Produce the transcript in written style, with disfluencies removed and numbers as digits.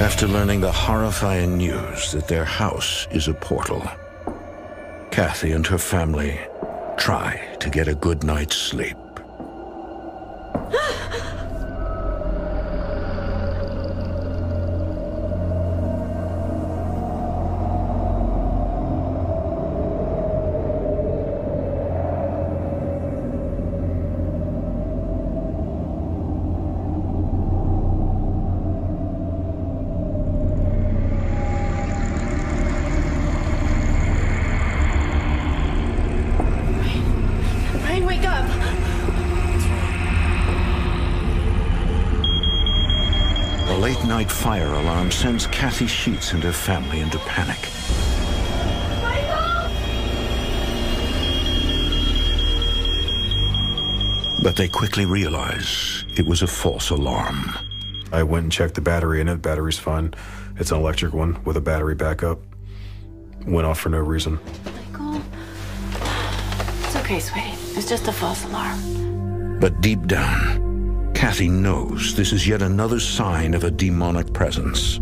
After learning the horrifying news that their house is a portal, Kathy and her family try to get a good night's sleep. The late-night fire alarm sends Kathy Sheets and her family into panic. Michael! But they quickly realize it was a false alarm. I went and checked the battery, and the battery's fine. It's an electric one with a battery backup. Went off for no reason. Michael? It's okay, sweetie. It's just a false alarm. But deep down, Kathy knows this is yet another sign of a demonic presence.